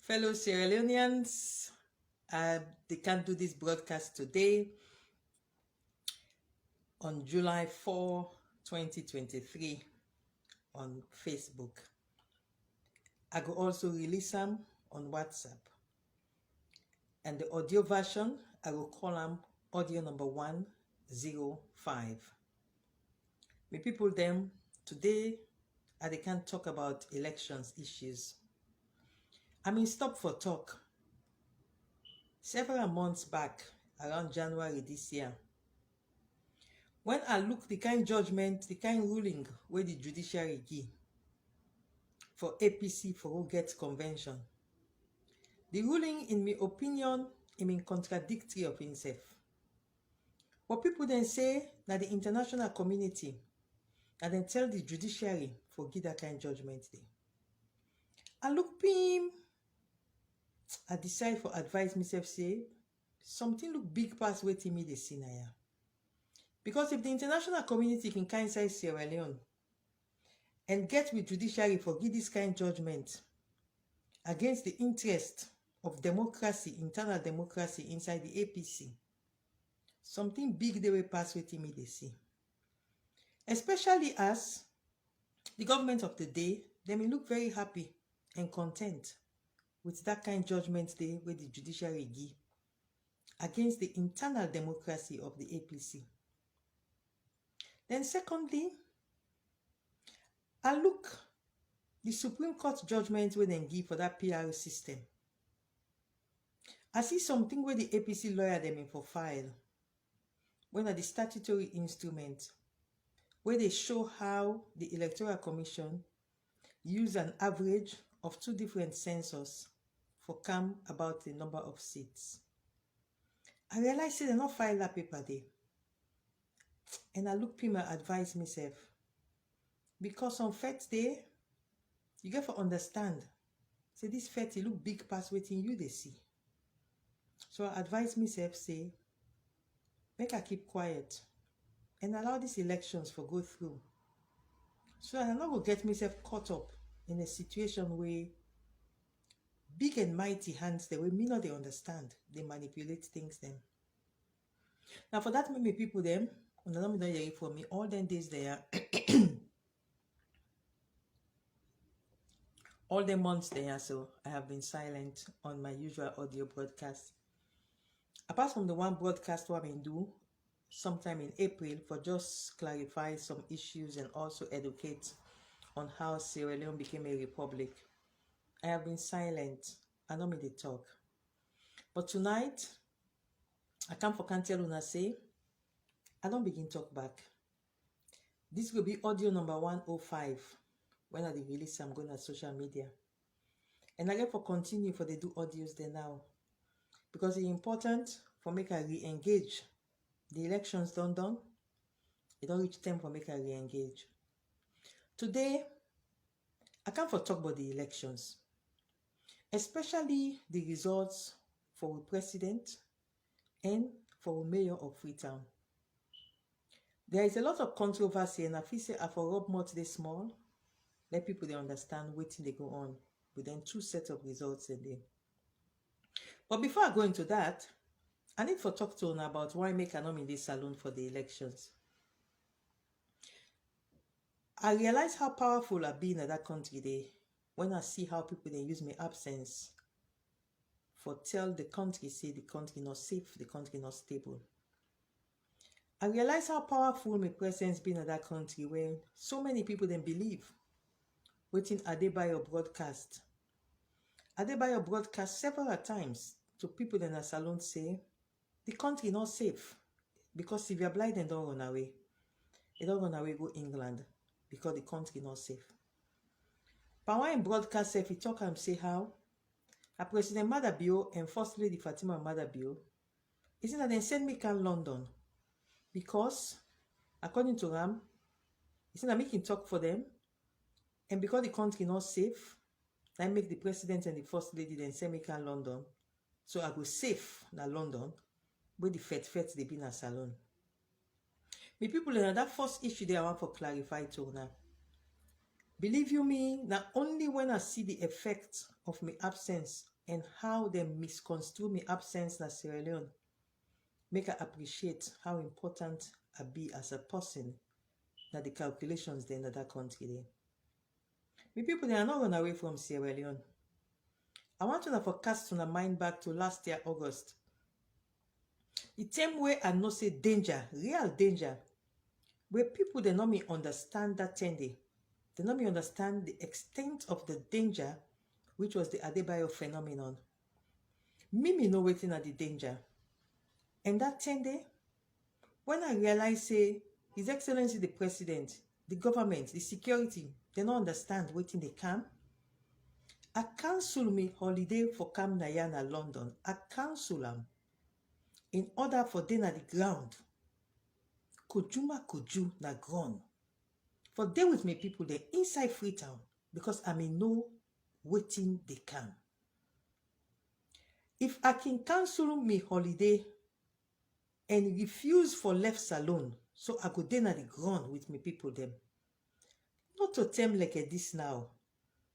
Fellow Sierraleonians, they can't do this broadcast today on July 4, 2023 on Facebook. I will also release them on WhatsApp. And the audio version, I will call them audio number 105. My people them, today, they can't talk about elections issues. Stop for talk. Several months back, around January this year, when I look the kind judgment, the kind ruling where the judiciary give for APC for who gets convention, the ruling, in my opinion, contradictory of himself. What people then say that the international community and then tell the judiciary for give that kind judgment day. I look pim, I decide for advise myself say something look big past waiting me the scenario. Because if the international community can kind inside Sierra Leone and get with judiciary for give this kind judgment against the interest of democracy, internal democracy inside the APC, something big they will pass with me they see. Especially as the government of the day, they may look very happy and content with that kind judgment day where the judiciary give against the internal democracy of the APC. Then secondly, I look the Supreme Court judgment where they give for that PR system. I see something where the APC lawyer them in for file, when are the statutory instrument, where they show how the Electoral Commission use an average of two different census for come about the number of seats. I realize they not file that paper there. And I look people advise myself. Because on first day, you get to understand. Say this fet look big past waiting you they see. So I advise myself say, make I keep quiet and allow these elections for go through. So I'm not gonna get myself caught up in a situation where big and mighty hands the way me not they understand, they manipulate things them. Now for that many people them, when I don't hear for me, all them days they are all the months they are, so I have been silent on my usual audio broadcast. Apart from the one broadcast what I do sometime in April for just clarify some issues and also educate on how Sierra Leone became a republic, I have been silent. I don't mean to talk. But tonight, I come for can't tell Una say, I don't begin talk back. This will be audio number 105 when I release I'm going to social media. And I get for continue for the do audios there now. Because it's important for make I re-engage. The elections done. It don't reach time for make I re-engage. Today, I come for talk about the elections. Especially the results for president and for mayor of Freetown. There is a lot of controversy and I feel say I for rub more today small. Let people they understand what they go on within two sets of results a day. But before I go into that, I need for talk to Una about why make an in this Salone for the elections. I realize how powerful I've been in that country day when I see how people they use my absence for tell the country say the country not safe, the country not stable. I realize how powerful my presence been in that country where so many people then believe waiting Adebayo broadcast. Adebayo broadcast several times to people in a Salone say the country not safe because Sylvia Blyden don't run away. They don't run away go England because the country not safe. But when in broadcast if he talk and say how a President Madabio and First Lady Fatima Madabio isn't that they send me can London because according to them, isn't that making talk for them and because the country not safe, I make the president and the first lady then send me can London. So I go safe na London where the fet they be in a Salone. Me people in that first issue they I want for clarify to now. Believe you me, not only when I see the effect of my absence and how they misconstrue my absence na Sierra Leone make I appreciate how important I be as a person na the calculations in that country there. Me people they are not run away from Sierra Leone. I want to forecast to mind back to last year August. The same way I know say danger, real danger, where people they not me understand that 10 day. They not me understand the extent of the danger, which was the Adebayo phenomenon. Me know waiting at the danger. And that 10 day, when I realize say His Excellency the President, the government, the security, they don't understand waiting they come. I cancel me holiday for Cam Nayana London. I cancel them in order for them at the ground. Koju na ground. For day with me people they inside Freetown because I may know waiting they come. If I can cancel me holiday and refuse for left Salone, so I go then at the ground with me people them. Not to them like this now,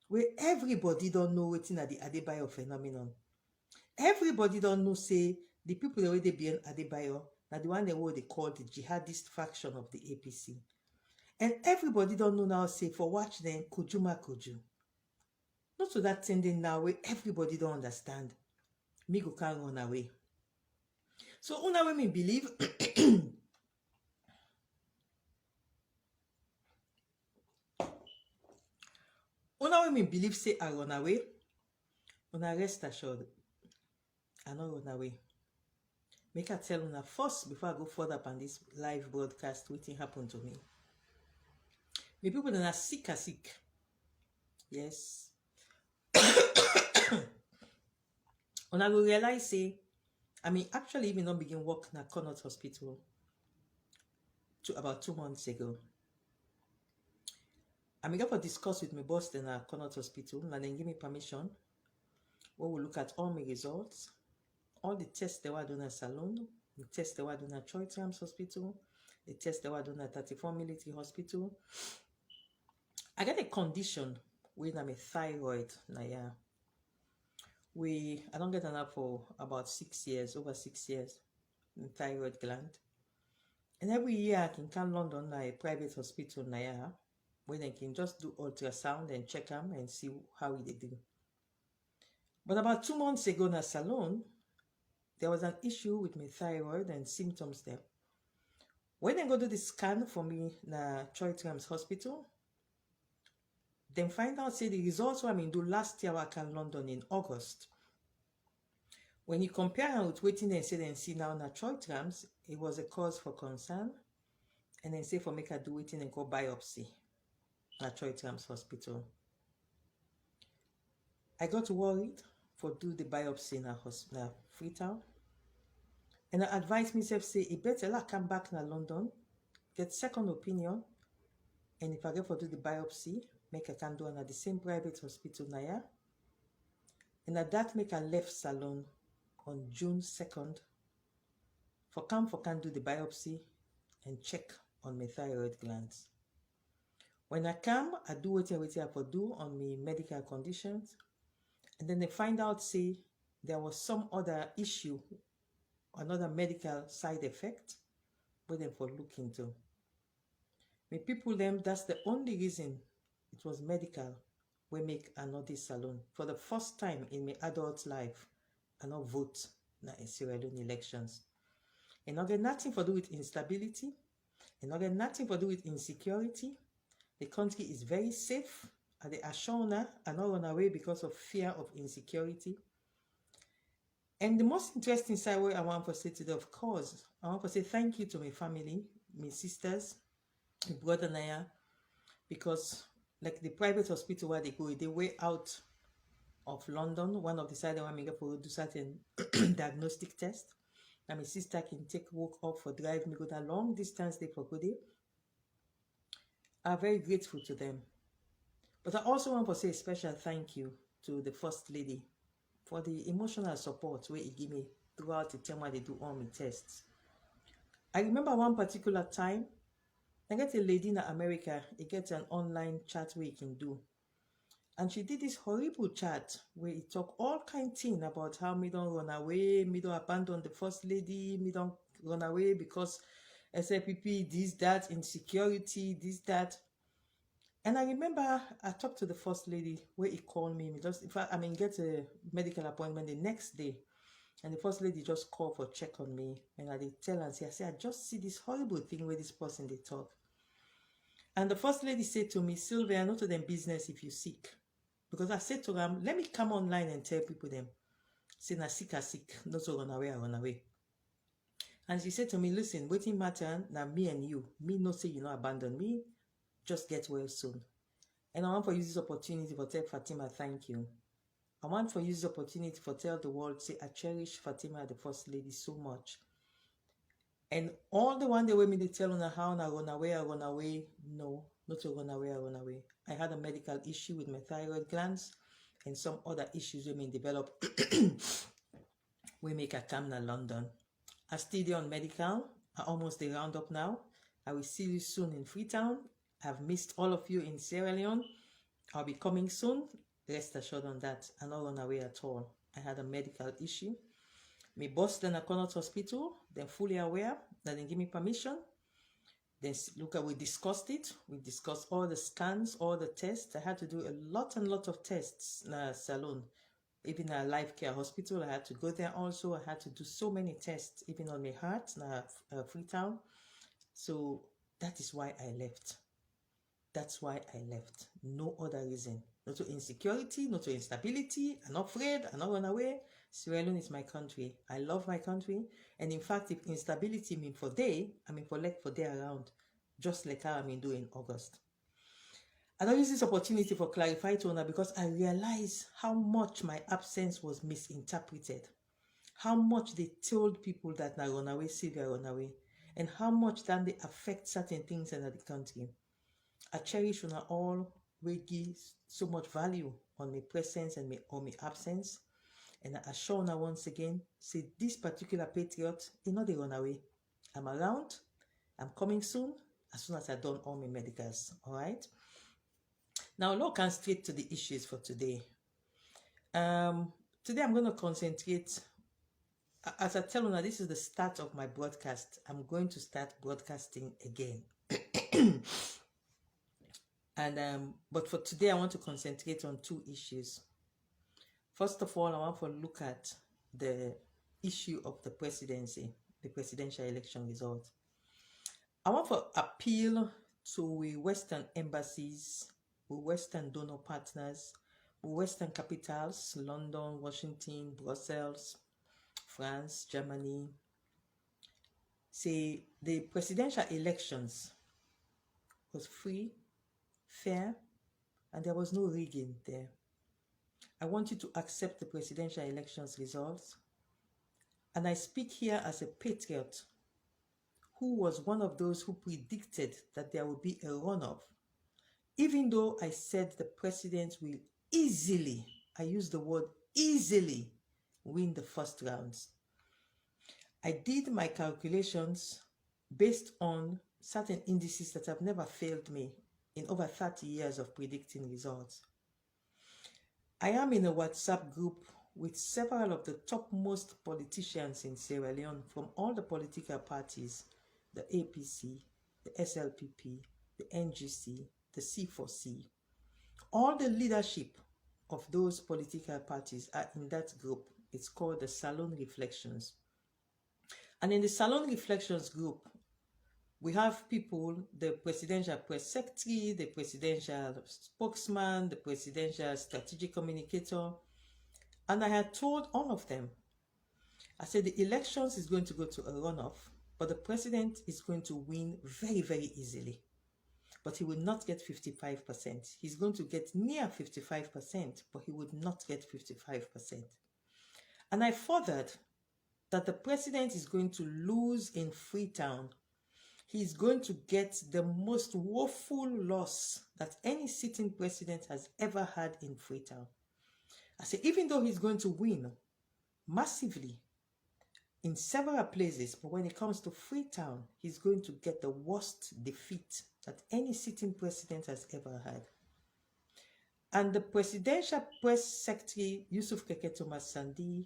where everybody don't know waiting at the Adebayo phenomenon. Everybody don't know say the people that already be in Adebayo, now the one they call the jihadist faction of the APC. And everybody don't know now say for watch them Koju. Not to that thing now where everybody don't understand. Me go can't run away. So una when me believe una when me believe say I run away, una rest assured. I not run away. Make I tell una first before I go further on this live broadcast what happened to me. Me people that are sick. Yes. When I will realize say, actually even not begin work in a Connaught Hospital to about 2 months ago. I got to discuss with my boss in a Connaught Hospital and then give me permission. We will look at all my results, all the tests they were done at Salone, the tests they were done at Choitrams Hospital, the tests they were done at 34 Military Hospital. I got a condition with my thyroid. I don't get enough for about 6 years, over 6 years, in thyroid gland. And every year I can come London a private hospital where they can just do ultrasound and check them and see how they do. But about 2 months ago in Salone, there was an issue with my thyroid and symptoms there. When they go do the scan for me na Choitrams Hospital, then find out say the results I do last year I can London in August. When you compare with waiting and say and see now na Choitrams, it was a cause for concern. And then say for make I do waiting and go biopsy na Choitrams Hospital. I got worried for do the biopsy na Freetown. And I advised myself say it better I come back na London, get second opinion, and if I get for do the biopsy, make I can do at the same private hospital na. And at that make I left Salone on June 2nd for can do the biopsy and check on my thyroid glands. When I come, I do what I for do on my medical conditions, and then they find out say there was some other issue, another medical side effect, where they for look into. My people them, that's the only reason it was medical we make another Salone. For the first time in my adult life, I not vote na in Sierra Leone elections. And not get nothing to do with instability, and not get nothing to do with insecurity. The country is very safe, and the Ashona are not run away because of fear of insecurity. And the most interesting side where I want to say today, of course, I want to say thank you to my family, my sisters, my brother Naya, because like the private hospital where they go, they way out of London. One of the side I want to go do certain diagnostic test. And my sister can take work up for drive me go that long distance they for good day. I'm very grateful to them. But I also want to say a special thank you to the First Lady for the emotional support where he give me throughout the time when they do all my tests. I remember one particular time, I get a lady in America, he gets an online chat where he can do. And she did this horrible chat where he talk all kind thing about how me don't run away, me don't abandon the first lady, me don't run away because SLPP, this, that, insecurity, this, that. And I remember I talked to the first lady where he called me. Just in fact, get a medical appointment the next day. And the first lady just called for check on me. And I did tell her, I said, I just see this horrible thing where this person they talk. And the first lady said to me, Sylvia, not to them business if you sick. Because I said to them, let me come online and tell people them. Say, na sick, not to run away, I run away. And she said to me, listen, waiting matter, now me and you. Me no say you not abandon me, just get well soon. And I want for use this opportunity for tell Fatima thank you. I want for use this opportunity for tell the world, say, I cherish Fatima, the first lady, so much. And all the one day when me they tell her how I run away, no, not to run away. I had a medical issue with my thyroid glands and some other issues we may develop. We make a come to London. I still on medical. I almost the round up now. I will see you soon in Freetown. I've missed all of you in Sierra Leone. I'll be coming soon. Rest assured on that. I'm not run away at all. I had a medical issue. My boss then I Connaught Hospital, then fully aware that they give me permission. Then look at we discussed it. We discussed all the scans, all the tests. I had to do a lot of tests in Salone. Even a life care hospital, I had to go there also. I had to do so many tests, even on my heart, in Freetown. So that is why I left. That's why I left. No other reason. Not to insecurity, not to instability. I'm not afraid. I'm not run away. Sierra Leone is my country. I love my country. And in fact, if instability mean for day, I mean for day around. Just like how I mean do in August. I don't use this opportunity for clarify to honor because I realize how much my absence was misinterpreted. How much they told people that na run away, Sylvia run away. And how much then they affect certain things in the country. I cherish on all we give so much value on my presence and on my absence. And I assure now once again, say this particular patriot, he not they run away. I'm around, I'm coming soon, as soon as I've done all my medicals. Alright. Now look and straight to the issues for today. Today I'm going to concentrate. As I tell you now, this is the start of my broadcast. I'm going to start broadcasting again. And but for today, I want to concentrate on two issues. First of all, I want to look at the issue of the presidency, the presidential election result. I want to appeal to Western embassies, Western donor partners, Western capitals, London, Washington, Brussels, France, Germany. Say the presidential elections was free, fair, and there was no rigging there. I want you to accept the presidential elections results. And I speak here as a patriot who was one of those who predicted that there would be a runoff. Even though I said the president will easily, I use the word easily, win the first rounds. I did my calculations based on certain indices that have never failed me in over 30 years of predicting results. I am in a WhatsApp group with several of the topmost politicians in Sierra Leone from all the political parties, the APC, the SLPP, the NGC, the C4C. All the leadership of those political parties are in that group. It's called the Salone Reflections. And in the Salone Reflections group, we have people, the presidential press secretary, the presidential spokesman, the presidential strategic communicator. And I had told all of them, I said the elections is going to go to a runoff, but the president is going to win very, very easily. But he will not get 55%. He's going to get near 55%, but he would not get 55%. And I furthered that the president is going to lose in Freetown. He's going to get the most woeful loss that any sitting president has ever had in Freetown. I say, even though he's going to win massively in several places, but when it comes to Freetown, he's going to get the worst defeat that any sitting president has ever had. And the presidential press secretary, Yusuf Keke Thomas Sandi,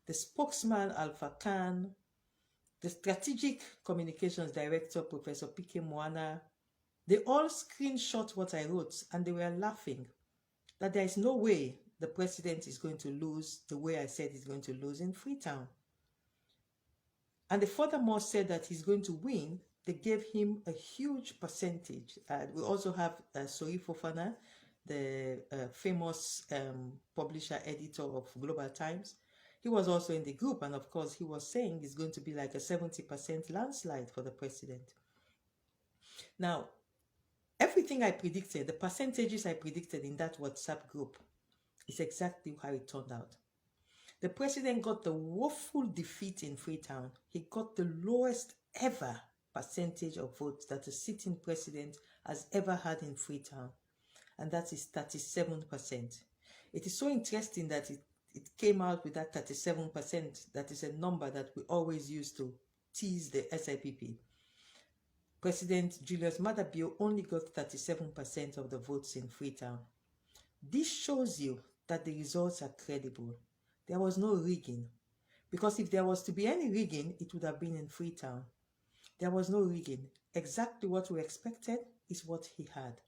the spokesman, Alpha Khan, the strategic communications director, Professor Pike Moana, they all screenshot what I wrote and they were laughing that there is no way the president is going to lose the way I said he's going to lose in Freetown. And they furthermore said that he's going to win. They gave him a huge percentage. We also have Sori Fofana, the famous publisher, editor of Global Times. He was also in the group, and of course he was saying it's going to be like a 70% landslide for the president. Now, everything I predicted, the percentages I predicted in that WhatsApp group, is exactly how it turned out. The president got the woeful defeat in Freetown. He got the lowest ever percentage of votes that a sitting president has ever had in Freetown, and that is 37%. It is so interesting that it came out with that 37%. That is a number that we always use to tease the SIPP. President Julius Maada Bio only got 37% of the votes in Freetown. This shows you that the results are credible. There was no rigging, because if there was to be any rigging, it would have been in Freetown. There was no rigging. Exactly what we expected is what he had.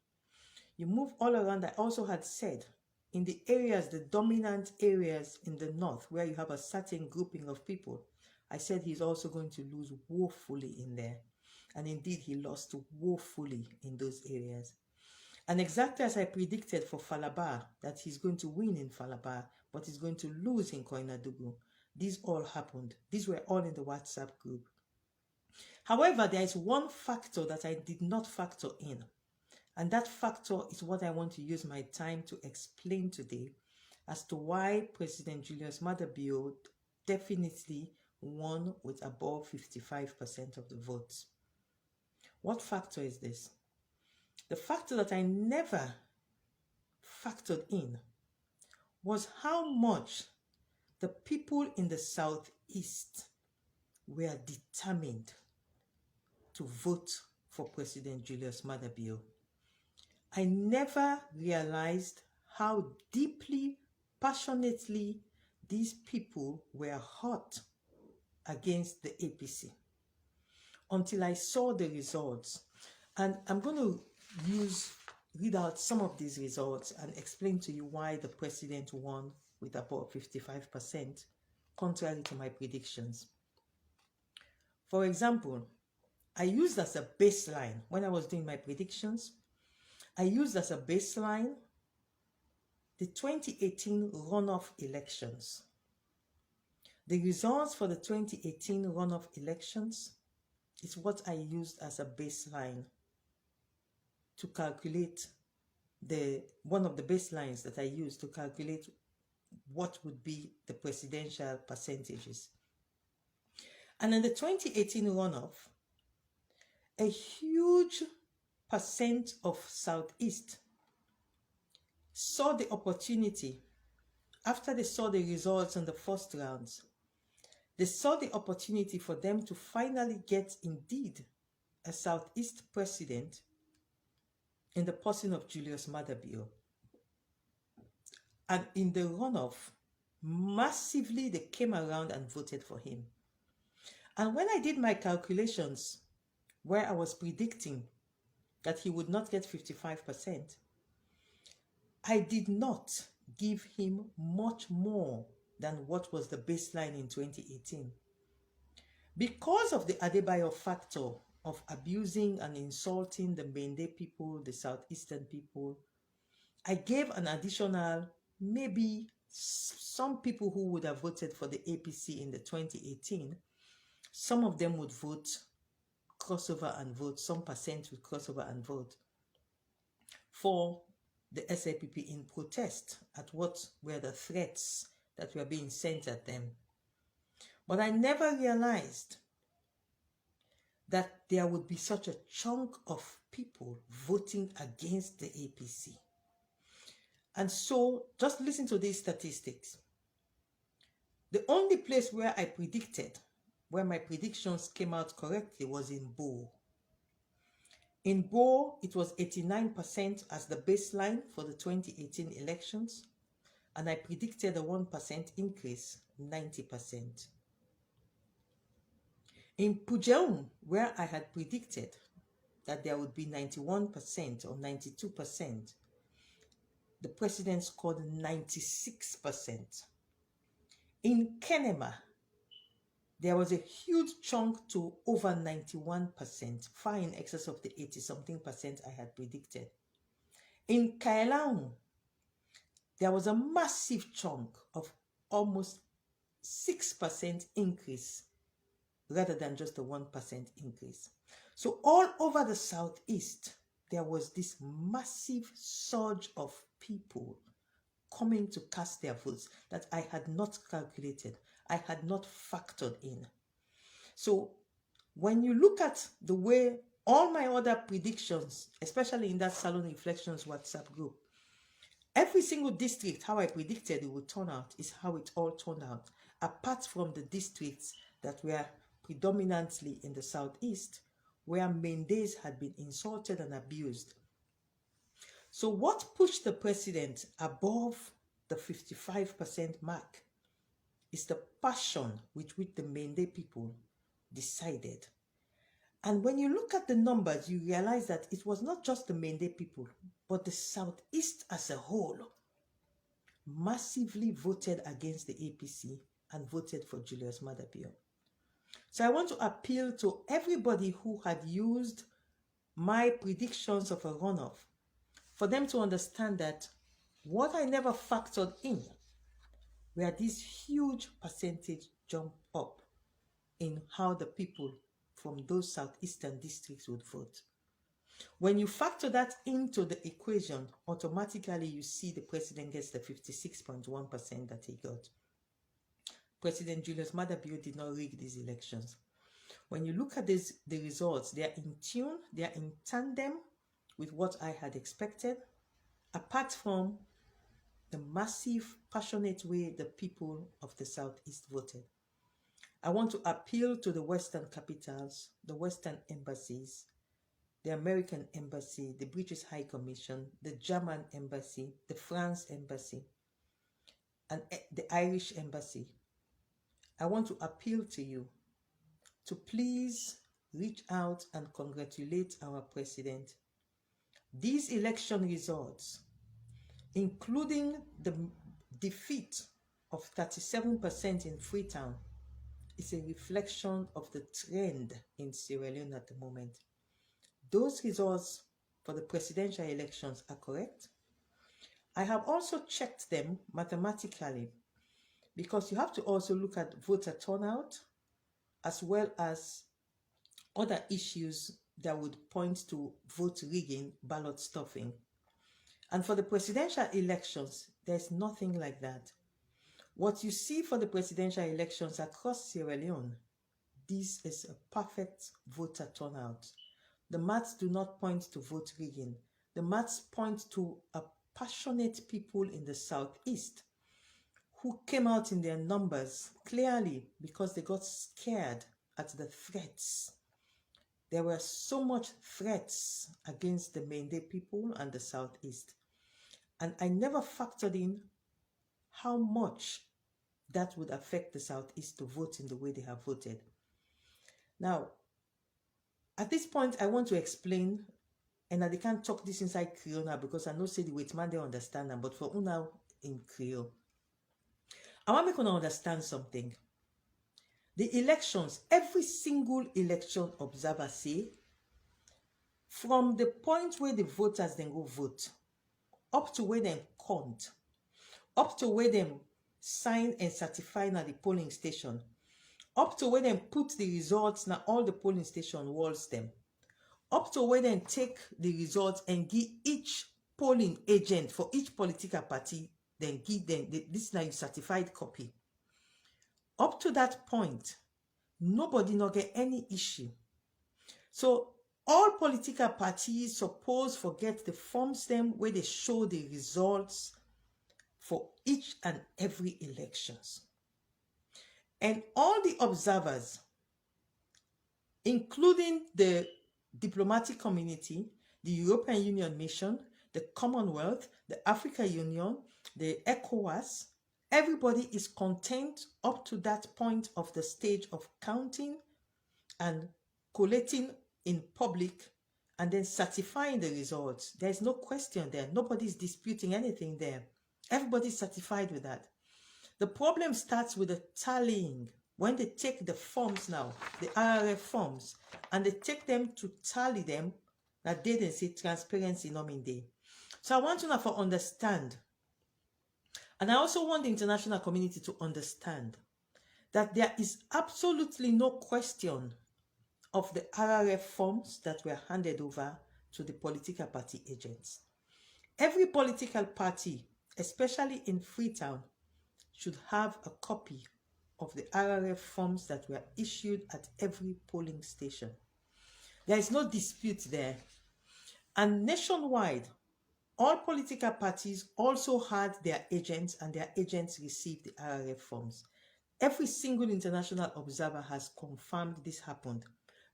You move all around. I also had said in the areas, the dominant areas in the north, where you have a certain grouping of people, I said he's also going to lose woefully in there. And indeed, he lost woefully in those areas. And exactly as I predicted for Falabar, that he's going to win in Falabar, but he's going to lose in Koinadugu. These all happened. These were all in the WhatsApp group. However, there is one factor that I did not factor in. And that factor is what I want to use my time to explain today as to why President Julius Maada Bio definitely won with above 55% of the votes. What factor is this? The factor that I never factored in was how much the people in the Southeast were determined to vote for President Julius Maada Bio. I never realized how deeply, passionately these people were hot against the APC until I saw the results. And I'm going to read out some of these results and explain to you why the president won with about 55%, contrary to my predictions. For example, I used as a baseline, when I was doing my predictions, I used as a baseline the 2018 runoff elections. The results for the 2018 runoff elections is what I used as a baseline to calculate one of the baselines that I used to calculate what would be the presidential percentages. And in the 2018 runoff, a huge percent of Southeast saw the opportunity, after they saw the results in the first rounds, they saw the opportunity for them to finally get indeed a Southeast president in the person of Julius Maada Bio. And in the runoff, massively they came around and voted for him. And when I did my calculations, where I was predicting that he would not get 55%, I did not give him much more than what was the baseline in 2018. Because of the Adebayo factor of abusing and insulting the Bende people, the Southeastern people, I gave an additional, maybe some people who would have voted for the APC in the 2018, some of them would vote, crossover and vote, some percent would crossover and vote for the SIPP in protest at what were the threats that were being sent at them. But I never realized that there would be such a chunk of people voting against the APC. And so, just listen to these statistics. The only place where I predicted, where my predictions came out correctly, was in Bo. In Bo, it was 89% as the baseline for the 2018 elections, and I predicted a 1% increase, 90%. In Pujeung, where I had predicted that there would be 91% or 92%, the president scored 96%. In Kenema, there was a huge chunk to over 91%, far in excess of the 80-something% I had predicted. In Kaelang, there was a massive chunk of almost 6% increase rather than just a 1% increase. So all over the Southeast, there was this massive surge of people coming to cast their votes that I had not calculated, I had not factored in. So when you look at the way all my other predictions, especially in that Salone Reflections WhatsApp group, every single district, how I predicted it would turn out is how it all turned out, apart from the districts that were predominantly in the Southeast, where Mendes had been insulted and abused. So what pushed the president above the 55% mark is the passion with which the Mende people decided. And when you look at the numbers, you realize that it was not just the Mende people, but the Southeast as a whole massively voted against the APC and voted for Julius Maada Bio. So I want to appeal to everybody who had used my predictions of a runoff for them to understand that what I never factored in were these huge percentage jump up in how the people from those southeastern districts would vote. When you factor that into the equation, automatically you see the president gets the 56.1% that he got. President Julius Maada Bio did not rig these elections. When you look at the results, they are in tune, they are in tandem with what I had expected, apart from the massive, passionate way the people of the Southeast voted. I want to appeal to the Western capitals, the Western embassies, the American embassy, the British High Commission, the German embassy, the France embassy, and the Irish embassy. I want to appeal to you to please reach out and congratulate our president. These election results, including the defeat of 37% in Freetown, is a reflection of the trend in Sierra Leone at the moment. Those results for the presidential elections are correct. I have also checked them mathematically because you have to also look at voter turnout as well as other issues that would point to vote rigging, ballot stuffing. And for the presidential elections, there's nothing like that. What you see for the presidential elections across Sierra Leone, this is a perfect voter turnout. The maths do not point to vote rigging. The maths point to a passionate people in the Southeast who came out in their numbers clearly because they got scared at the threats. There were so much threats against the Mende people and the Southeast. And I never factored in how much that would affect the Southeast to vote in the way they have voted. Now, at this point, I want to explain, and I can't talk this inside Creole now because I know say the wait man they understand them, but for now in Creole, I want to make you understand something. The elections, every single election observer say, from the point where the voters then go vote, up to where them count, up to where them sign and certify at the polling station, up to where them put the results now all the polling station walls them, up to where them take the results and give each polling agent for each political party, then give them this now your certified copy. Up to that point, nobody not get any issue. So all political parties suppose forget the forms them where they show the results for each and every elections. And all the observers, including the diplomatic community, the European Union mission, the Commonwealth, the African Union, the ECOWAS, everybody is content up to that point of the stage of counting and collating in public and then certifying the results. There's no question there. Nobody's disputing anything there. Everybody's certified with that. The problem starts with the tallying. When they take the forms now, the RRF forms, and they take them to tally them, that they didn't say transparency nomin day. So I want you now to understand, and I also want the international community to understand that there is absolutely no question of the RRF forms that were handed over to the political party agents. Every political party, especially in Freetown, should have a copy of the RRF forms that were issued at every polling station. There is no dispute there. And nationwide, all political parties also had their agents, and their agents received the RRF forms. Every single international observer has confirmed this happened.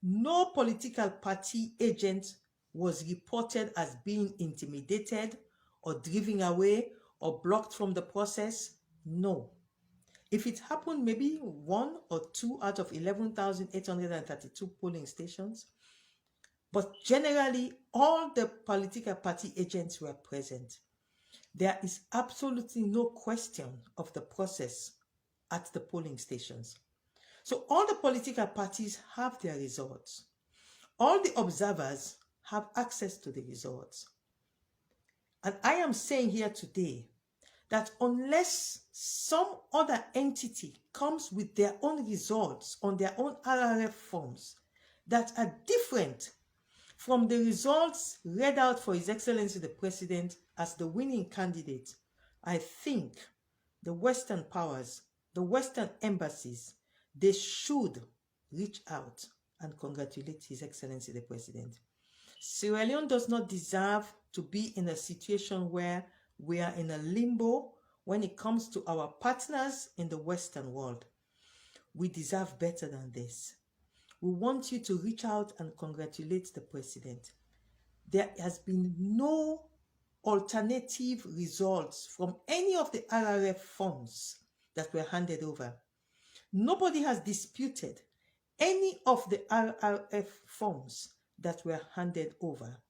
No political party agent was reported as being intimidated or driven away or blocked from the process. No. If it happened maybe 1 or 2 out of 11,832 polling stations, but generally all the political party agents were present. There is absolutely no question of the process at the polling stations. So all the political parties have their results. All the observers have access to the results. And I am saying here today that unless some other entity comes with their own results on their own RRF forms that are different from the results read out for His Excellency the President as the winning candidate, I think the Western powers, the Western embassies, they should reach out and congratulate His Excellency the President. Sierra Leone does not deserve to be in a situation where we are in a limbo when it comes to our partners in the Western world. We deserve better than this. We want you to reach out and congratulate the President. There has been no alternative results from any of the RRF forms that were handed over. Nobody has disputed any of the RRF forms that were handed over.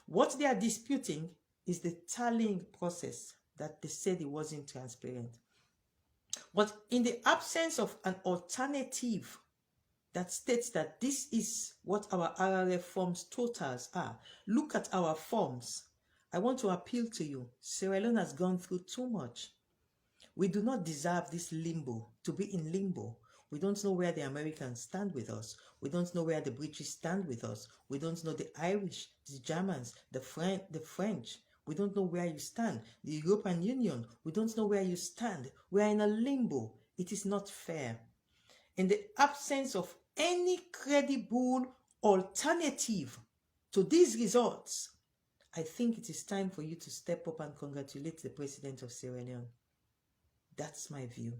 What they are disputing is the tallying process that they said it wasn't transparent. But in the absence of an alternative that states that this is what our RRF forms totals are, look at our forms. I want to appeal to you. Sierra Leone has gone through too much. We do not deserve this limbo, to be in limbo. We don't know where the Americans stand with us. We don't know where the British stand with us. We don't know the Irish, the Germans, the French. We don't know where you stand. The European Union, we don't know where you stand. We are in a limbo. It is not fair. In the absence of any credible alternative to these results, I think it is time for you to step up and congratulate the President of Sierra Leone. That's my view.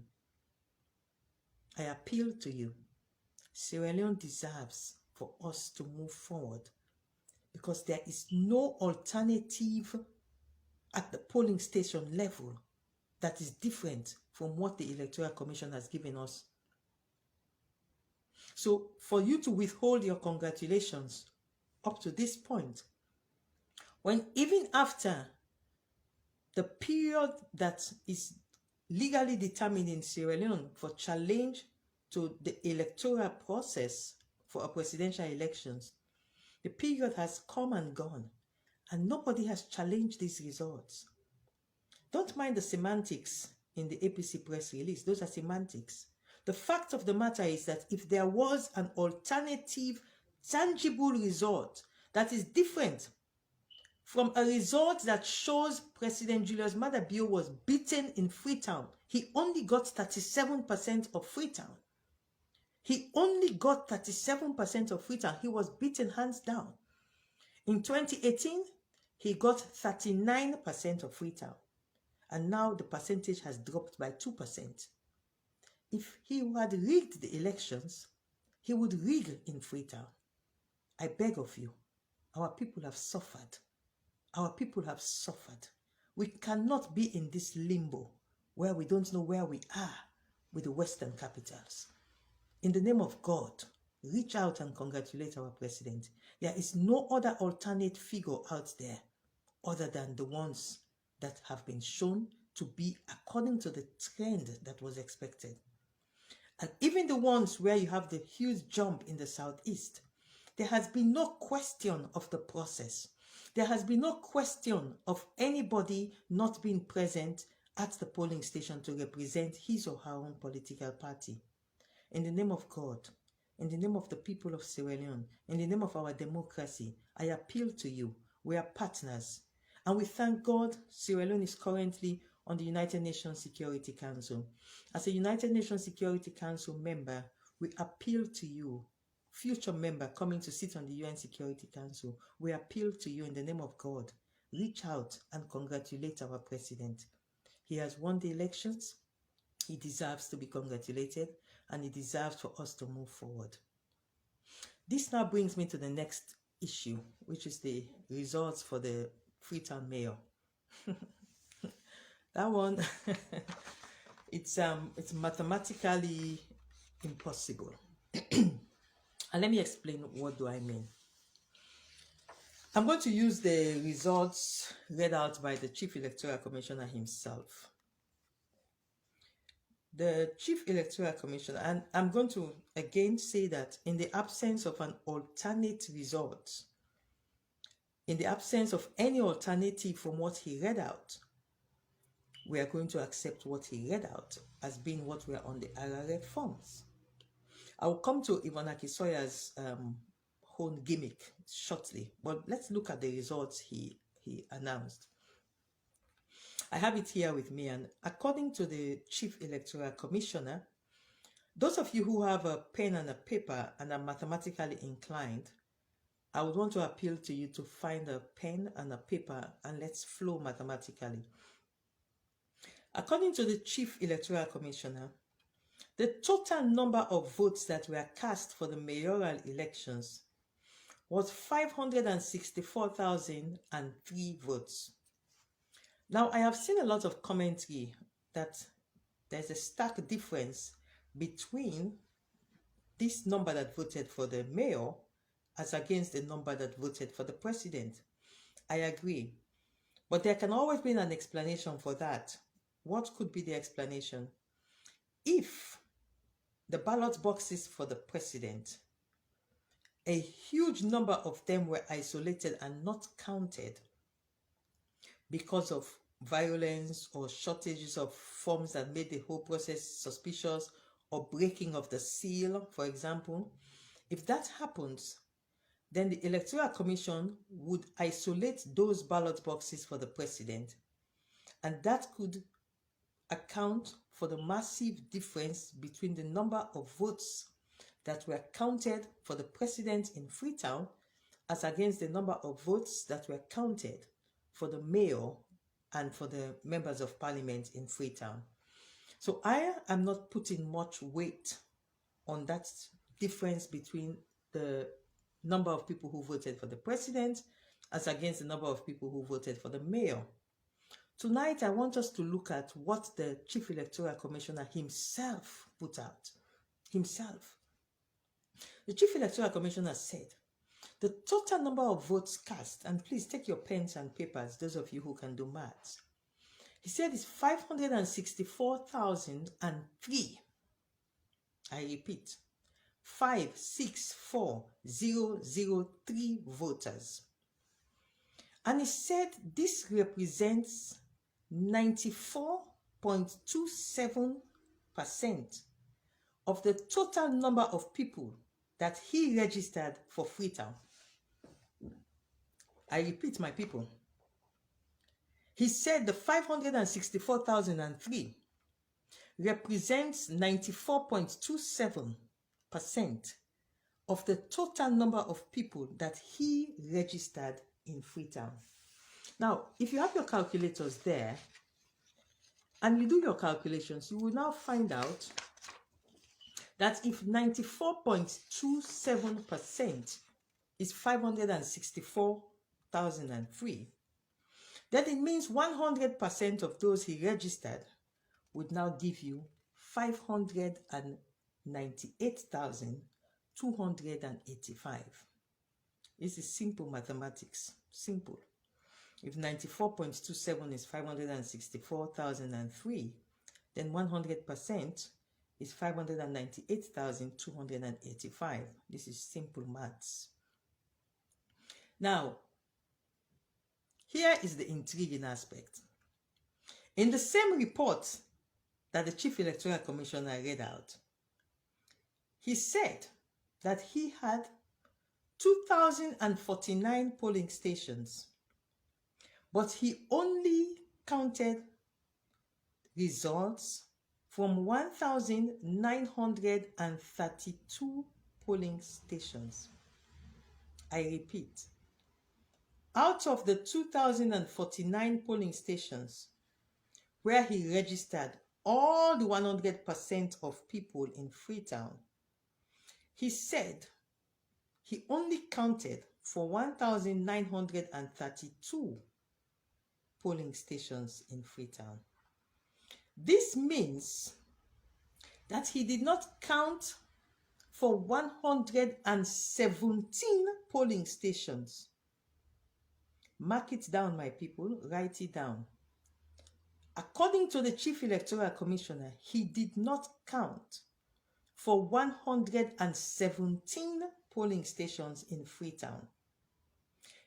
I appeal to you. Sierra Leone deserves for us to move forward because there is no alternative at the polling station level that is different from what the Electoral Commission has given us. So for you to withhold your congratulations up to this point, when even after the period that is legally determined in Sierra Leone for challenge to the electoral process for a presidential elections, the period has come and gone and nobody has challenged these results. Don't mind the semantics in the APC press release. Those are semantics. The fact of the matter is that if there was an alternative, tangible result that is different from a result that shows President Julius Maada Bio was beaten in Freetown, he only got 37% of Freetown. He only got 37% of Freetown. He was beaten hands down. In 2018, he got 39% of Freetown. And now the percentage has dropped by 2%. If he had rigged the elections, he would rig in Freetown. I beg of you, our people have suffered. Our people have suffered. We cannot be in this limbo where we don't know where we are with the Western capitals. In the name of God, reach out and congratulate our president. There is no other alternate figure out there other than the ones that have been shown to be according to the trend that was expected. And even the ones where you have the huge jump in the southeast, there has been no question of the process. There has been no question of anybody not being present at the polling station to represent his or her own political party. In the name of God, in the name of the people of Sierra Leone, in the name of our democracy, I appeal to you. We are partners. And we thank God Sierra Leone is currently on the United Nations Security Council. As a United Nations Security Council member, we appeal to you, future member coming to sit on the UN Security Council, we appeal to you in the name of God. Reach out and congratulate our president. He has won the elections. He deserves to be congratulated, and he deserves for us to move forward. This now brings me to the next issue, which is the results for the Freetown mayor. That one, it's mathematically impossible. And let me explain what do I mean. I'm going to use the results read out by the Chief Electoral Commissioner himself. The Chief Electoral Commissioner, and I'm going to again say that in the absence of an alternate result, in the absence of any alternative from what he read out, we are going to accept what he read out as being what we are on the RRF forms. I will come to Alakie Sawyer's own gimmick shortly, but let's look at the results he announced. I have it here with me, and according to the Chief Electoral Commissioner, those of you who have a pen and a paper and are mathematically inclined, I would want to appeal to you to find a pen and a paper and let's flow mathematically. According to the Chief Electoral Commissioner, the total number of votes that were cast for the mayoral elections was 564,003 votes. Now, I have seen a lot of commentary that there's a stark difference between this number that voted for the mayor as against the number that voted for the president. I agree. But there can always be an explanation for that. What could be the explanation? If the ballot boxes for the president, a huge number of them were isolated and not counted because of violence or shortages of forms that made the whole process suspicious, or breaking of the seal, for example. If that happens, then the Electoral Commission would isolate those ballot boxes for the president, and that could account for the massive difference between the number of votes that were counted for the president in Freetown as against the number of votes that were counted for the mayor and for the members of parliament in Freetown. So I am not putting much weight on that difference between the number of people who voted for the president as against the number of people who voted for the mayor. Tonight, I want us to look at what the Chief Electoral Commissioner himself put out. Himself. The Chief Electoral Commissioner said, the total number of votes cast, and please take your pens and papers, those of you who can do maths. He said it's 564,003. I repeat, 564,003 voters. And he said this represents 94.27% of the total number of people that he registered for Freetown. I repeat, my people. He said the 564,003 represents 94.27% of the total number of people that he registered in Freetown. Now, if you have your calculators there and you do your calculations, you will now find out that if 94.27% is 564,003, then it means 100% of those he registered would now give you 598,285. This is simple mathematics. Simple. If 94.27 is 564,003, then 100% is 598,285. This is simple maths. Now, here is the intriguing aspect. In the same report that the Chief Electoral Commissioner read out, he said that he had 2,049 polling stations, but he only counted results from 1,932 polling stations. I repeat, out of the 2,049 polling stations where he registered all the 100% of people in Freetown, he said he only counted for 1,932 polling stations in Freetown. This means that he did not count for 117 polling stations. Mark it down, my people. Write it down. According to the Chief Electoral Commissioner, he did not count for 117 polling stations in Freetown.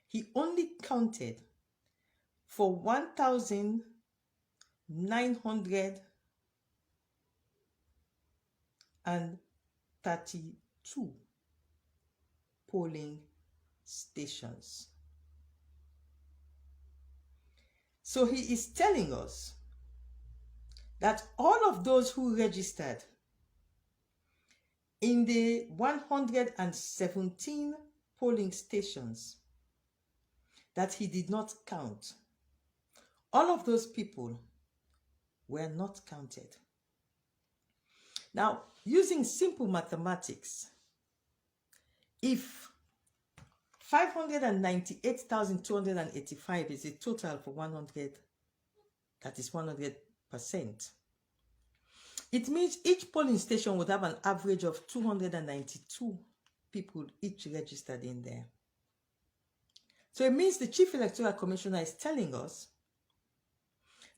He only counted for 1,932 polling stations. So he is telling us that all of those who registered in the 117 polling stations that he did not count, all of those people were not counted. Now, using simple mathematics, if 598,285 is a total for 100, that is 100%, it means each polling station would have an average of 292 people each registered in there. So it means the Chief Electoral Commissioner is telling us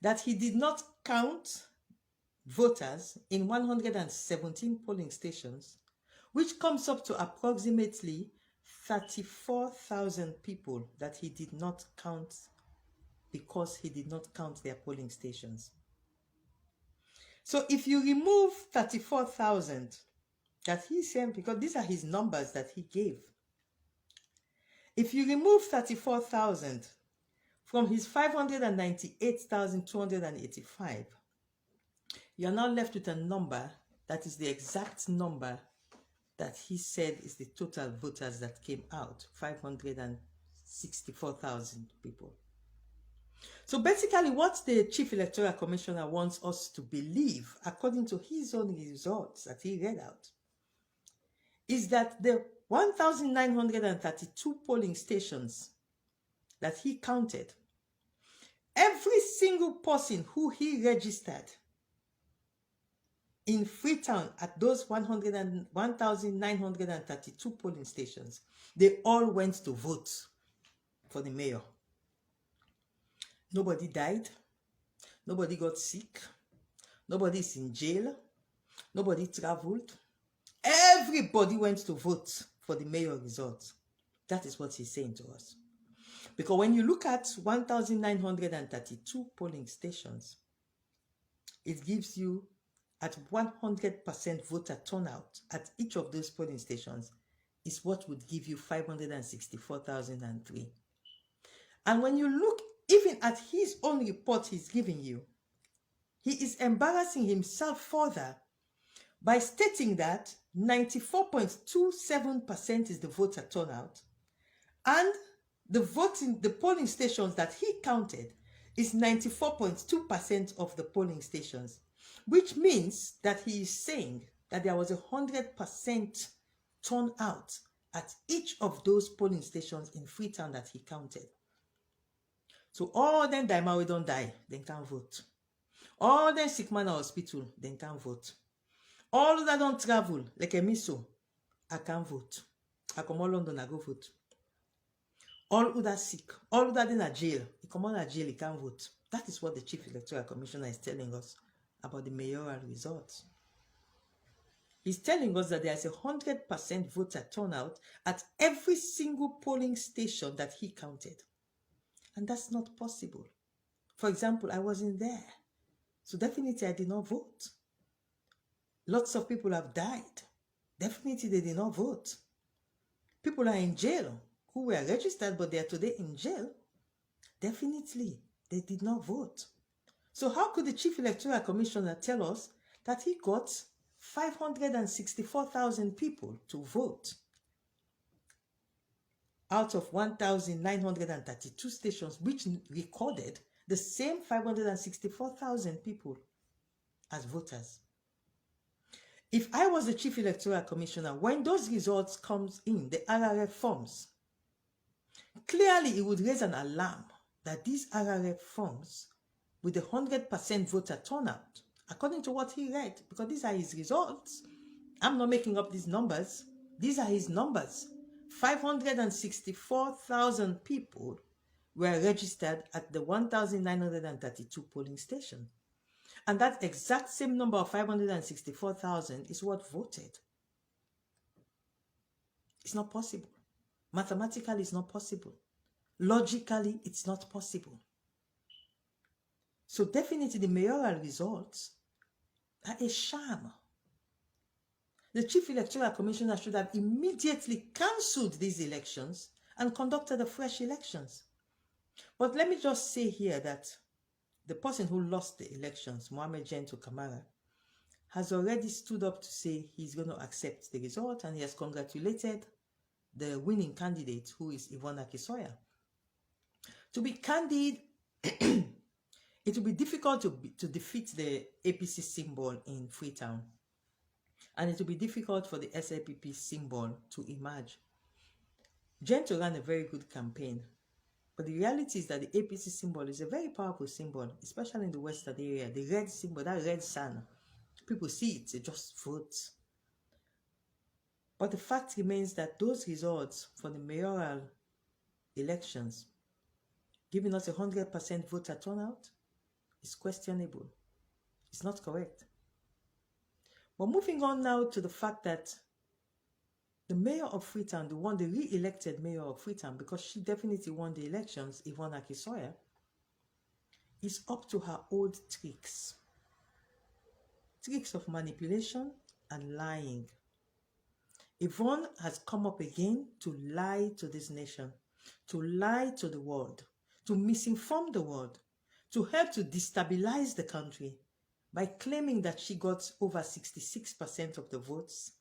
that he did not count voters in 117 polling stations, which comes up to approximately 34,000 people that he did not count because he did not count their polling stations. So if you remove 34,000 that he sent, because these are his numbers that he gave, if you remove 34,000 from his 598,285, you are now left with a number that is the exact number that he said is the total voters that came out, 564,000 people. So basically what the Chief Electoral Commissioner wants us to believe, according to his own results that he read out, is that the 1,932 polling stations that he counted, every single person who he registered in Freetown at those 1,932 polling stations, they all went to vote for the mayor. Nobody died. Nobody got sick. Nobody is in jail. Nobody traveled. Everybody went to vote for the mayor results. That is what he's saying to us. Because when you look at 1,932 polling stations, it gives you at 100% voter turnout at each of those polling stations is what would give you 564,003. And when you look even at his own report he's giving you, he is embarrassing himself further by stating that 94.27% is the voter turnout, and the polling stations that he counted is 94.2% of the polling stations, which means that he is saying that there was 100% turnout at each of those polling stations in Freetown that he counted. So all them Daima we don't die, they can't vote. All them sick man in hospital, they can't vote. All that don't travel, like a miso, I can't vote. I come all London, I go vote. All who that sick, all who that in a jail, he come out of jail, he can't vote. That is what the Chief Electoral Commissioner is telling us about the mayoral results. He's telling us that there is 100% voter turnout at every single polling station that he counted. And that's not possible. For example, I wasn't there. So definitely I did not vote. Lots of people have died. Definitely they did not vote. People are in jail who were registered but they are today in jail. Definitely they did not vote. So how could the Chief Electoral Commissioner tell us that he got 564,000 people to vote out of 1,932 stations, which recorded the same 564,000 people as voters? If I was the Chief Electoral Commissioner, when those results comes in, the RRF forms, clearly it would raise an alarm that these RRF forms, with the 100% voter turnout, according to what he read, because these are his results. I'm not making up these numbers. These are his numbers. 564,000 people were registered at the 1,932 polling station. And that exact same number of 564,000 is what voted. It's not possible. Mathematically, it's not possible. Logically, it's not possible. So definitely the mayoral results are a sham. The Chief Electoral Commissioner should have immediately cancelled these elections and conducted the fresh elections. But let me just say here that the person who lost the elections, Mohammed Gento Kamara, has already stood up to say he's going to accept the result, and he has congratulated the winning candidate, who is Alakie Sylvia. To be candid, it will be difficult to defeat the APC symbol in Freetown. And it will be difficult for the SLPP symbol to emerge. Gento ran a very good campaign. But the reality is that the APC symbol is a very powerful symbol, especially in the western area. The red symbol, that red sun, people see it, they just vote. But the fact remains that those results for the mayoral elections, giving us 100% voter turnout, is questionable. It's not correct. But moving on now to the fact that the mayor of Freetown, the re-elected mayor of Freetown, because she definitely won the elections, Alakie Sylvia, is up to her old tricks. Tricks of manipulation and lying. Yvonne has come up again to lie to this nation, to lie to the world, to misinform the world, to help to destabilize the country by claiming that she got over 66% of the votes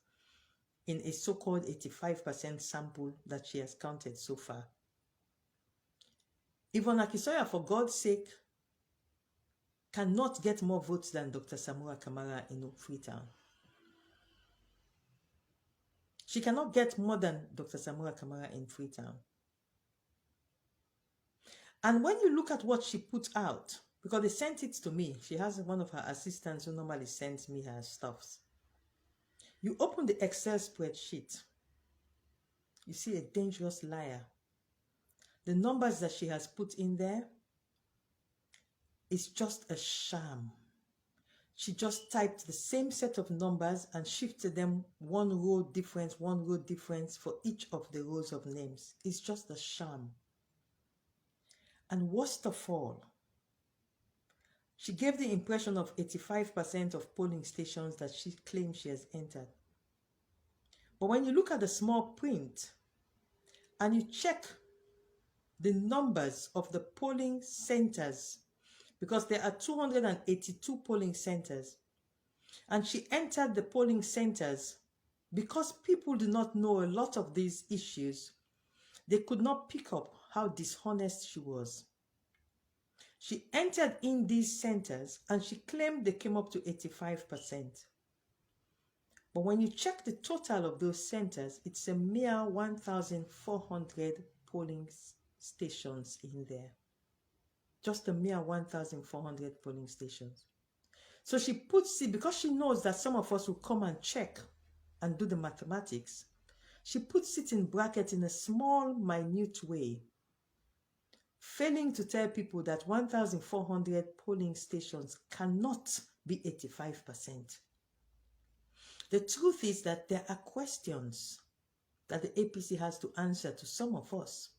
in a so-called 85% sample that she has counted so far. Alakie Sylvia, for God's sake, cannot get more votes than Dr. Samura Kamara in Freetown. She cannot get more than Dr. Samura Kamara in Freetown. And when you look at what she put out, because they sent it to me, she has one of her assistants who normally sends me her stuffs. You open the Excel spreadsheet, you see a dangerous liar. The numbers that she has put in there is just a sham. She just typed the same set of numbers and shifted them one row difference for each of the rows of names. It's just a sham. And worst of all, she gave the impression of 85% of polling stations that she claims she has entered. But when you look at the small print and you check the numbers of the polling centers, because there are 282 polling centers, and she entered the polling centers because people do not know a lot of these issues. They could not pick up how dishonest she was. She entered in these centers and she claimed they came up to 85%. But when you check the total of those centers, it's a mere 1,400 polling stations in there. Just a mere 1,400 polling stations. So she puts it, because she knows that some of us will come and check and do the mathematics, she puts it in bracket in a small, minute way, failing to tell people that 1,400 polling stations cannot be 85%. The truth is that there are questions that the APC has to answer to some of us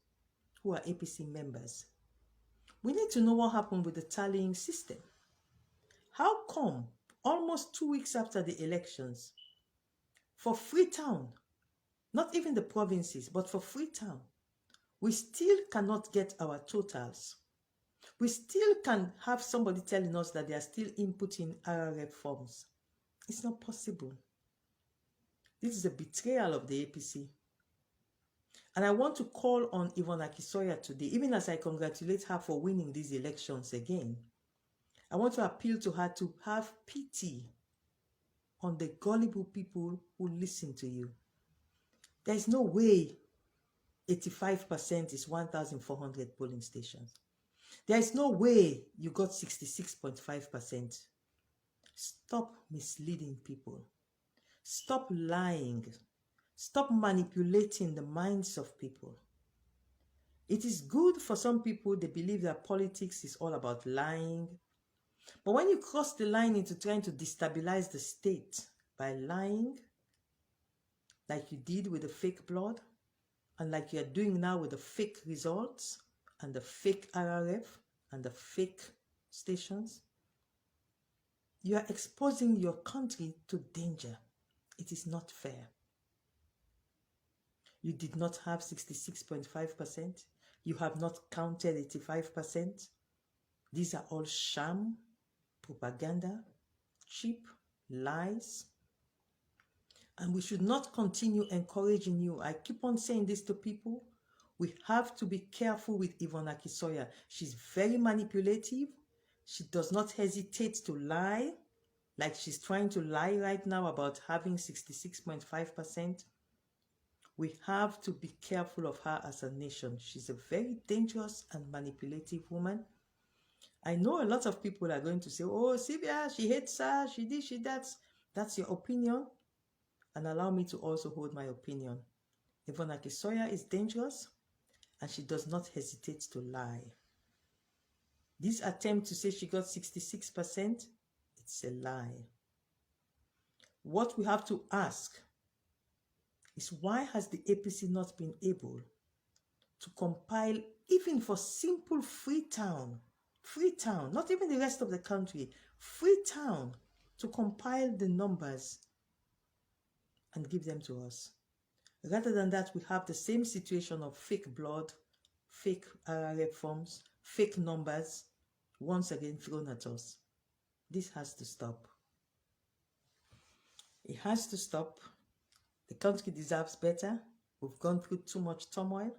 who are APC members. We need to know what happened with the tallying system. How come almost 2 weeks after the elections, for Freetown, not even the provinces, but for Freetown, we still cannot get our totals? We still can have somebody telling us that they are still inputting RRF forms. It's not possible. This is a betrayal of the APC. And I want to call on Alakie Sylvia today, even as I congratulate her for winning these elections again. I want to appeal to her to have pity on the gullible people who listen to you. There is no way 85% is 1,400 polling stations. There is no way you got 66.5%. Stop misleading people. Stop lying. Stop manipulating the minds of people. It is good for some people, they believe that politics is all about lying. But when you cross the line into trying to destabilize the state by lying, like you did with the fake blood, and like you are doing now with the fake results, and the fake RRF, and the fake stations, you are exposing your country to danger. It is not fair. You did not have 66.5%. You have not counted 85%. These are all sham, propaganda, cheap lies. And we should not continue encouraging you. I keep on saying this to people. We have to be careful with Alakie Sylvia. She's very manipulative. She does not hesitate to lie, like she's trying to lie right now about having 66.5%. We have to be careful of her as a nation. She's a very dangerous and manipulative woman. I know a lot of people are going to say, oh, Sylvia, she hates her, she this, she that. That's your opinion. And allow me to also hold my opinion. Alakie Sylvia is dangerous and she does not hesitate to lie. This attempt to say she got 66%, it's a lie. What we have to ask is, why has the APC not been able to compile, even for simple Freetown, not even the rest of the country, Freetown, to compile the numbers and give them to us? Rather than that, we have the same situation of fake blood, fake RRF forms, fake numbers, once again thrown at us. This has to stop. It has to stop. The country deserves better. We've gone through too much turmoil.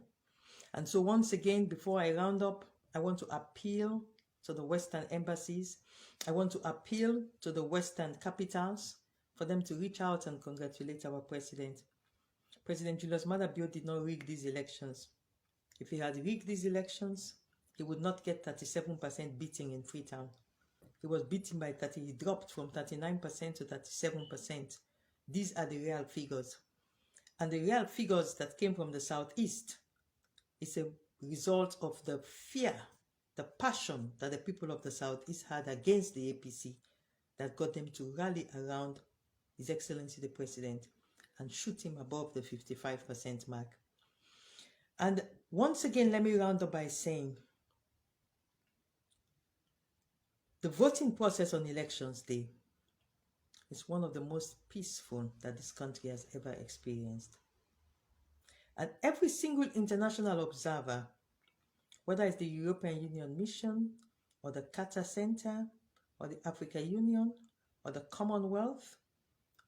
And so once again, before I round up, I want to appeal to the Western embassies. I want to appeal to the Western capitals for them to reach out and congratulate our president. President Julius Maada Bio did not rig these elections. If he had rigged these elections, he would not get 37% beating in Freetown. He was beaten by 30. He dropped from 39% to 37%. These are the real figures. And the real figures that came from the Southeast is a result of the fear, the passion that the people of the Southeast had against the APC that got them to rally around His Excellency the President and shoot him above the 55% mark. And once again, let me round up by saying, the voting process on Elections Day is one of the most peaceful that this country has ever experienced. And every single international observer, whether it's the European Union Mission, or the Qatar Center, or the Africa Union, or the Commonwealth,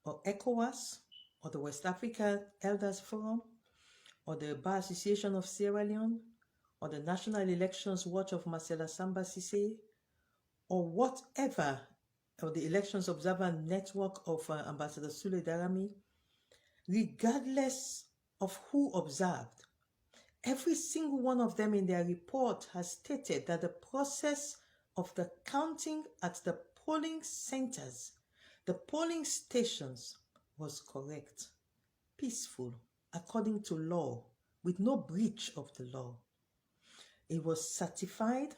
or ECOWAS, or the West Africa Elders Forum, or the Bar Association of Sierra Leone, or the National Elections Watch of Marcela Samba Cissé, or whatever or the Elections Observer Network of Ambassador Sule Darami, regardless of who observed, every single one of them in their report has stated that the process of the counting at the polling centers, the polling stations, was correct, peaceful, according to law, with no breach of the law. It was certified.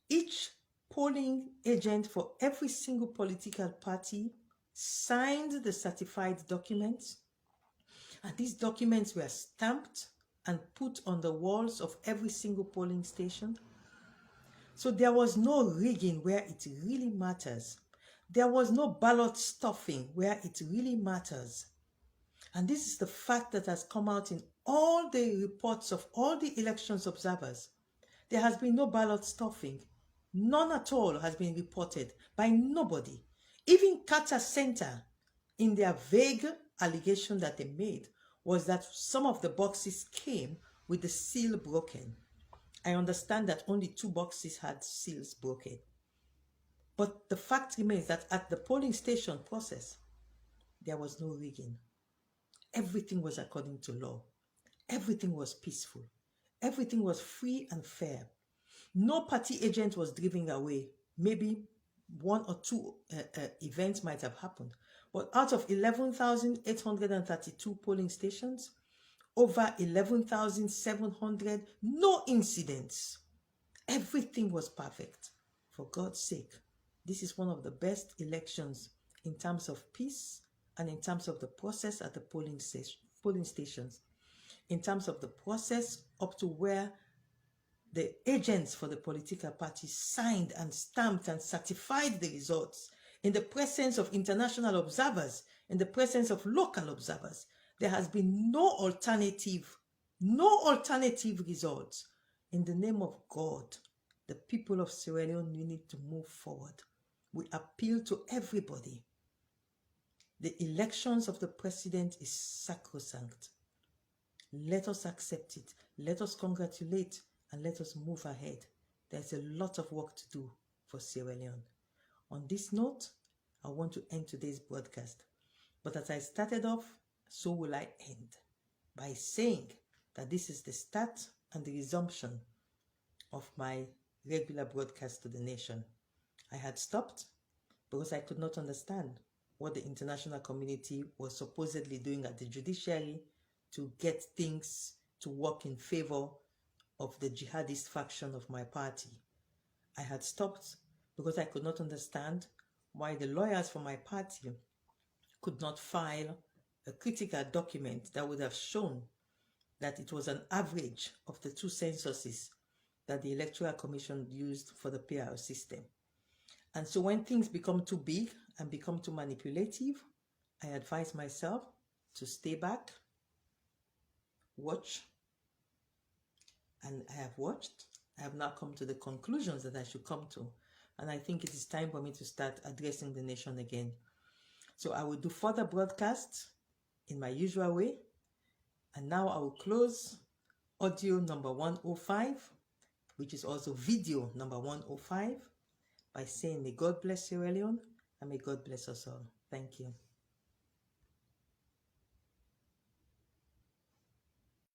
Each polling agent for every single political party signed the certified documents, and these documents were stamped and put on the walls of every single polling station. So there was no rigging where it really matters. There was no ballot stuffing where it really matters. And this is the fact that has come out in all the reports of all the elections observers. There has been no ballot stuffing. None at all has been reported by nobody. Even Carter Center, in their vague allegation that they made, was that some of the boxes came with the seal broken. I understand that only 2 boxes had seals broken. But the fact remains that at the polling station process, there was no rigging. Everything was according to law. Everything was peaceful. Everything was free and fair. No party agent was driven away. Maybe 1 or 2 events might have happened. But out of 11,832 polling stations, over 11,700, no incidents. Everything was perfect. For God's sake, this is one of the best elections in terms of peace and in terms of the process at the polling stations, in terms of the process up to where the agents for the political parties signed and stamped and certified the results in the presence of international observers, in the presence of local observers. There has been no alternative results. In the name of God, the people of Sierra Leone, we need to move forward. We appeal to everybody. The elections of the president is sacrosanct. Let us accept it. Let us congratulate and let us move ahead. There's a lot of work to do for Sierra Leone. On this note, I want to end today's broadcast. But as I started off, so will I end by saying that this is the start and the resumption of my regular broadcast to the nation. I had stopped because I could not understand what the international community was supposedly doing at the judiciary to get things to work in favor of the jihadist faction of my party. I had stopped because I could not understand why the lawyers for my party could not file a critical document that would have shown that it was an average of the 2 censuses that the Electoral Commission used for the PR system. And so when things become too big and become too manipulative, I advise myself to stay back, watch, and I have watched. I have now come to the conclusions that I should come to. And I think it is time for me to start addressing the nation again. So I will do further broadcasts in my usual way. And now I will close audio number 105, which is also video number 105, by saying may God bless Sierra Leone and may God bless us all. Thank you.